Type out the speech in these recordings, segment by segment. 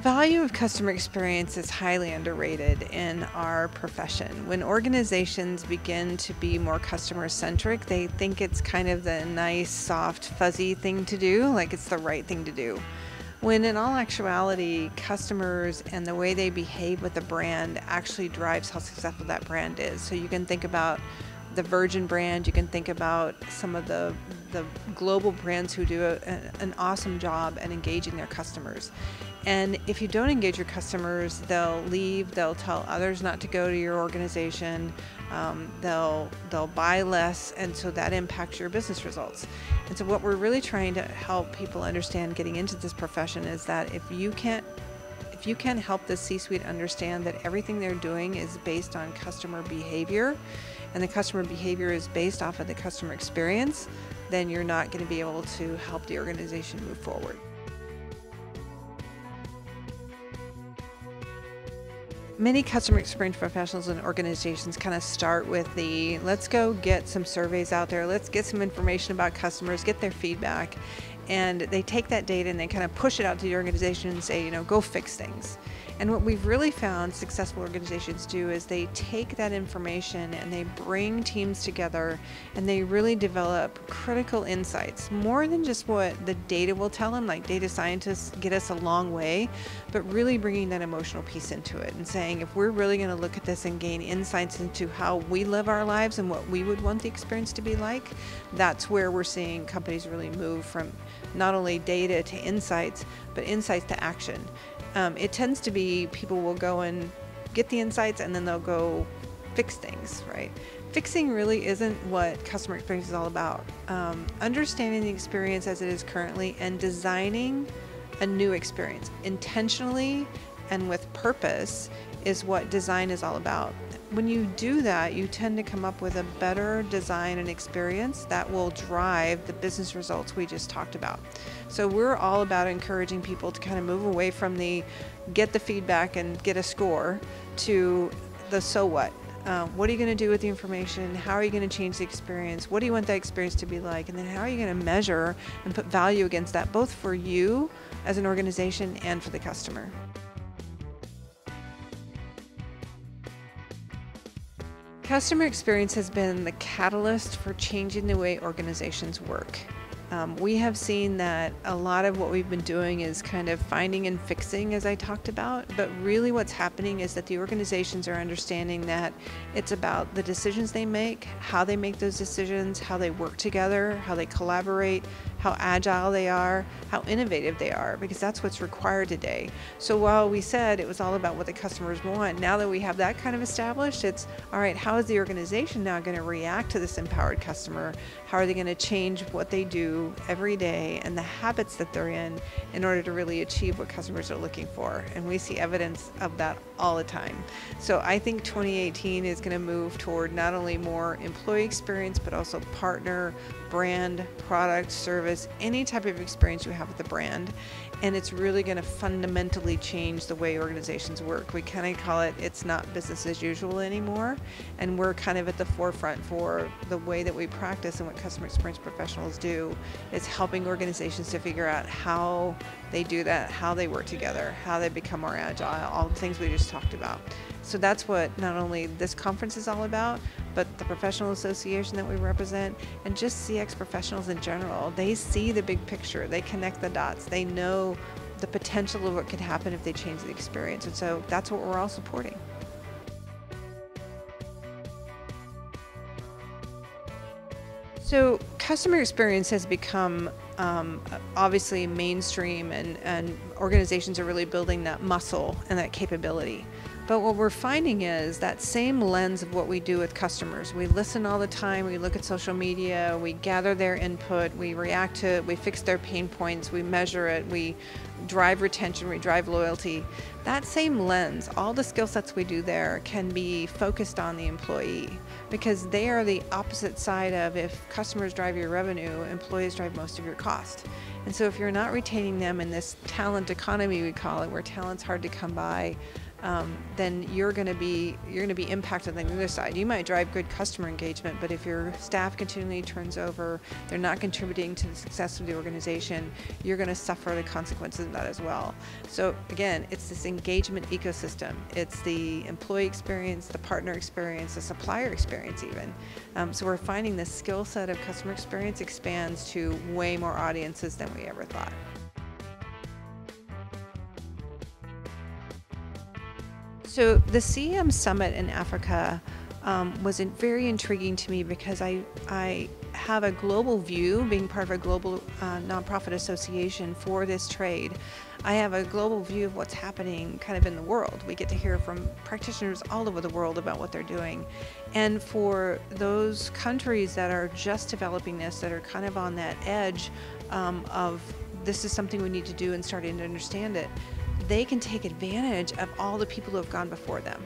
value of customer experience is highly underrated in our profession. When organizations begin to be more customer-centric, they think it's kind of the nice, soft, fuzzy thing to do, like it's the right thing to do. When in all actuality, customers and the way they behave with the brand actually drives how successful that brand is. So you can think about the Virgin brand, you can think about some of the global brands who do an awesome job at engaging their customers. And if you don't engage your customers, they'll leave, they'll tell others not to go to your organization, they'll buy less, and so that impacts your business results. And so what we're really trying to help people understand getting into this profession is that if you can't help the C-suite understand that everything they're doing is based on customer behavior, and the customer behavior is based off of the customer experience, then you're not going to be able to help the organization move forward. Many customer experience professionals and organizations kind of start with the, let's go get some surveys out there, let's get some information about customers, get their feedback, and they take that data and they kind of push it out to the organization and say, go fix things. And what we've really found successful organizations do is they take that information and they bring teams together and they really develop critical insights, more than just what the data will tell them, like data scientists get us a long way, but really bringing that emotional piece into it and saying, if we're really going to look at this and gain insights into how we live our lives and what we would want the experience to be like, that's where we're seeing companies really move from not only data to insights, but insights to action. It tends to be people will go and get the insights and then they'll go fix things, right? Fixing really isn't what customer experience is all about. Understanding the experience as it is currently and designing a new experience intentionally and with purpose is what design is all about. When you do that, you tend to come up with a better design and experience that will drive the business results we just talked about. So we're all about encouraging people to kind of move away from the get the feedback and get a score to the so what. What are you going to do with the information? How are you going to change the experience? What do you want that experience to be like? And then how are you going to measure and put value against that, both for you as an organization and for the customer? Customer experience has been the catalyst for changing the way organizations work. We have seen that a lot of what we've been doing is kind of finding and fixing, as I talked about, but really what's happening is that the organizations are understanding that it's about the decisions they make, how they make those decisions, how they work together, how they collaborate, how agile they are, how innovative they are, because that's what's required today. So while we said it was all about what the customers want, now that we have that kind of established, it's all right, how is the organization now going to react to this empowered customer? How are they going to change what they do every day and the habits that they're in order to really achieve what customers are looking for? And we see evidence of that all the time. So I think 2018 is going to move toward not only more employee experience, but also partner, brand, product, service, any type of experience you have with the brand. And it's really going to fundamentally change the way organizations work. We kind of call it, it's not business as usual anymore. And we're kind of at the forefront for the way that we practice and what customer experience professionals do is helping organizations to figure out how they do that, how they work together, how they become more agile, all the things we just talked about. So that's what not only this conference is all about, but the professional association that we represent and just CX professionals in general. They see the big picture, they connect the dots, they know the potential of what could happen if they change the experience. And so that's what we're all supporting. So customer experience has become obviously mainstream and organizations are really building that muscle and that capability. But what we're finding is that same lens of what we do with customers. We listen all the time, we look at social media, we gather their input, we react to it, we fix their pain points, we measure it, we drive retention, we drive loyalty. That same lens, all the skill sets we do there can be focused on the employee because they are the opposite side of if customers drive your revenue, employees drive most of your cost. And so if you're not retaining them in this talent economy, we call it, where talent's hard to come by, then you're going to be impacted on the other side. You might drive good customer engagement, but if your staff continually turns over, they're not contributing to the success of the organization, you're going to suffer the consequences of that as well. So again, it's this engagement ecosystem. It's the employee experience, the partner experience, the supplier experience even. So we're finding the skill set of customer experience expands to way more audiences than we ever thought. So the CEM Summit in Africa was very intriguing to me because I have a global view, being part of a global nonprofit association for this trade. I have a global view of what's happening kind of in the world. We get to hear from practitioners all over the world about what they're doing. And for those countries that are just developing this, that are kind of on that edge of this is something we need to do and starting to understand it, they can take advantage of all the people who have gone before them.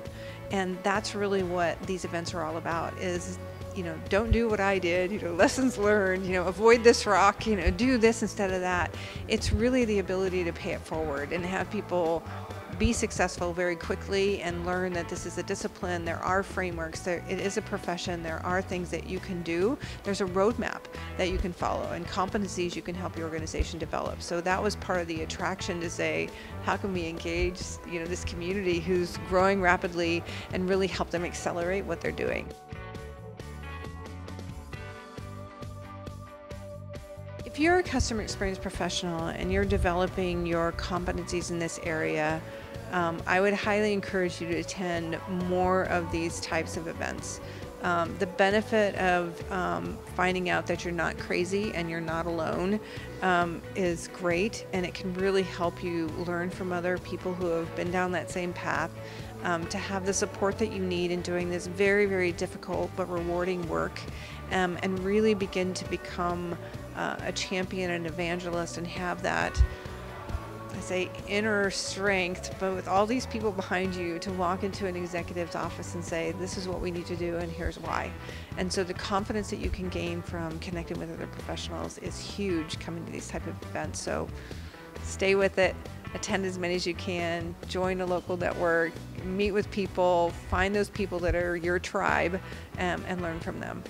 And that's really what these events are all about is, don't do what I did, lessons learned, avoid this rock, do this instead of that. It's really the ability to pay it forward and have people be successful very quickly and learn that this is a discipline. There are frameworks, it is a profession, there are things that you can do. There's a roadmap that you can follow and competencies you can help your organization develop. So that was part of the attraction to say, how can we engage this community who's growing rapidly and really help them accelerate what they're doing. If you're a customer experience professional and you're developing your competencies in this area, I would highly encourage you to attend more of these types of events. The benefit of finding out that you're not crazy and you're not alone is great, and it can really help you learn from other people who have been down that same path, to have the support that you need in doing this very, very difficult but rewarding work, and really begin to become a champion and evangelist and have that, I say, inner strength, but with all these people behind you, to walk into an executive's office and say, this is what we need to do and here's why. And so the confidence that you can gain from connecting with other professionals is huge coming to these type of events. So stay with it, attend as many as you can, join a local network, meet with people, find those people that are your tribe, and learn from them.